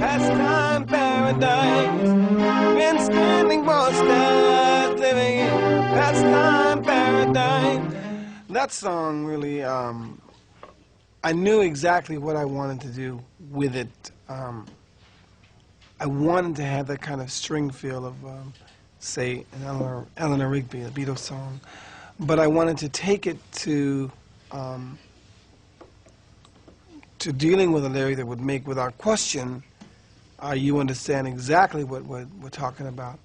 pastime paradise. Been spending most days living in pastime paradise. That song really, I knew exactly what I wanted to do with it. I wanted to have that kind of string feel of, say, an Eleanor Rigby, the Beatles song, but I wanted to take it to dealing with a lyric that would make, without question, you understand exactly what we're talking about.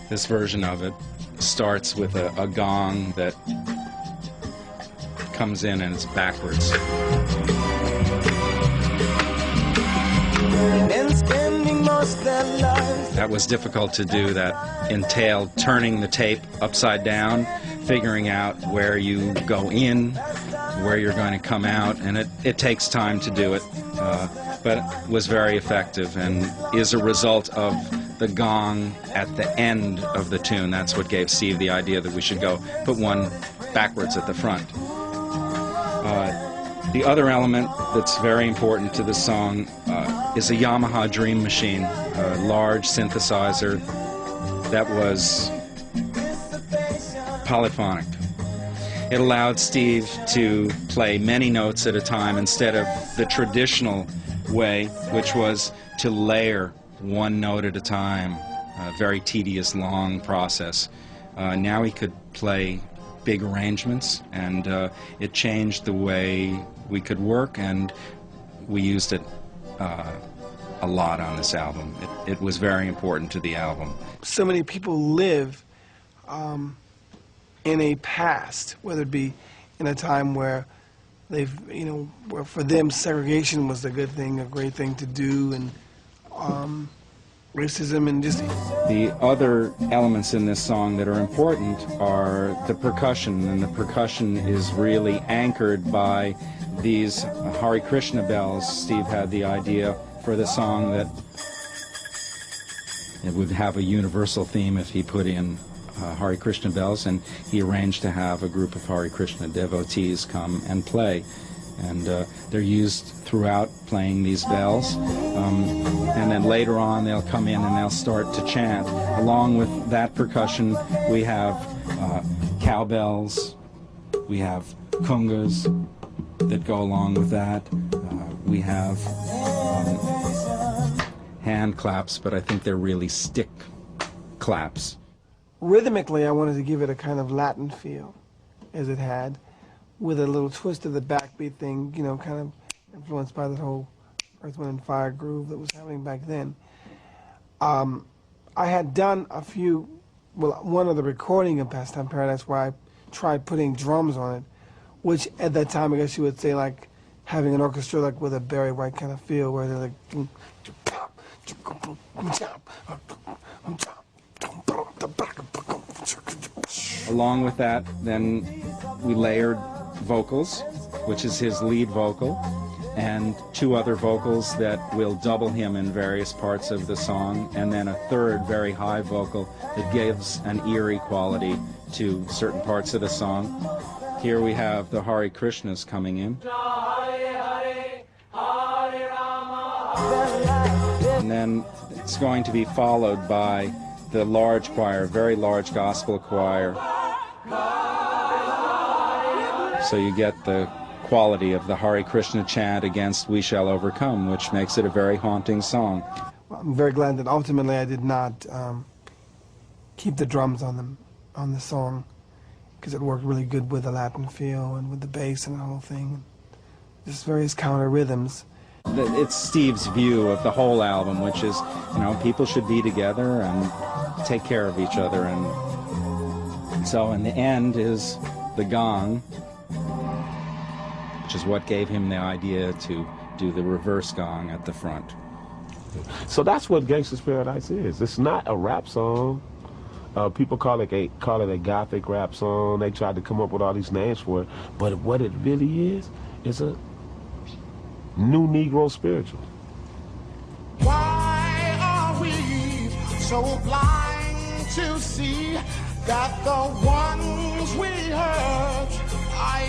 This version of it starts with a gong that comes in and it's backwards. That was difficult to do. That entailed turning the tape upside down, figuring out where you go in, where you're going to come out, and it takes time to do it, but it was very effective and is a result of the gong at the end of the tune. That's what gave Steve the idea that we should go put one backwards at the front. The other element that's very important to the song is a Yamaha Dream Machine, a large synthesizer that was polyphonic. It allowed Steve to play many notes at a time instead of the traditional way, which was to layer one note at a time, a very tedious, long process. Now he could play big arrangements, and it changed the way we could work, and we used it a lot on this album. It was very important to the album. So many people live in a past, whether it be in a time where they've, where for them segregation was a good thing, a great thing to do, and racism and just... The other elements in this song that are important are the percussion, and the percussion is really anchored by these Hare Krishna bells. Steve had the idea for the song that it would have a universal theme if he put in Hare Krishna bells, and he arranged to have a group of Hare Krishna devotees come and play. And they're used throughout, playing these bells. And then later on they'll come in and they'll start to chant. Along with that percussion, we have cowbells, we have congas that go along with that. We have hand claps, but I think they're really stick claps. Rhythmically, I wanted to give it a kind of Latin feel, as it had, with a little twist of the backbeat thing, kind of influenced by the whole Earth, Wind and Fire groove that was happening back then. I had done one other recording of Pastime Paradise where I tried putting drums on it, which at that time I guess you would say like having an orchestra like with a Barry White kind of feel, where they're like... Along with that, then we layered vocals, which is his lead vocal, and two other vocals that will double him in various parts of the song, and then a third very high vocal that gives an eerie quality to certain parts of the song. Here we have the Hare Krishnas coming in. And then it's going to be followed by the large choir, very large gospel choir. So you get the quality of the Hare Krishna chant against We Shall Overcome, which makes it a very haunting song. Well, I'm very glad that ultimately I did not keep the drums on the song, because it worked really good with the Latin feel and with the bass and the whole thing. Just various counter rhythms. It's Steve's view of the whole album, which is, people should be together and take care of each other. And so in the end is the gong, which is what gave him the idea to do the reverse gong at the front. So that's what Gangsta's Paradise is. It's not a rap song. People call it a gothic rap song. They tried to come up with all these names for it. But what it really is a new Negro spiritual. Why are we so blind to see that the ones we hurt are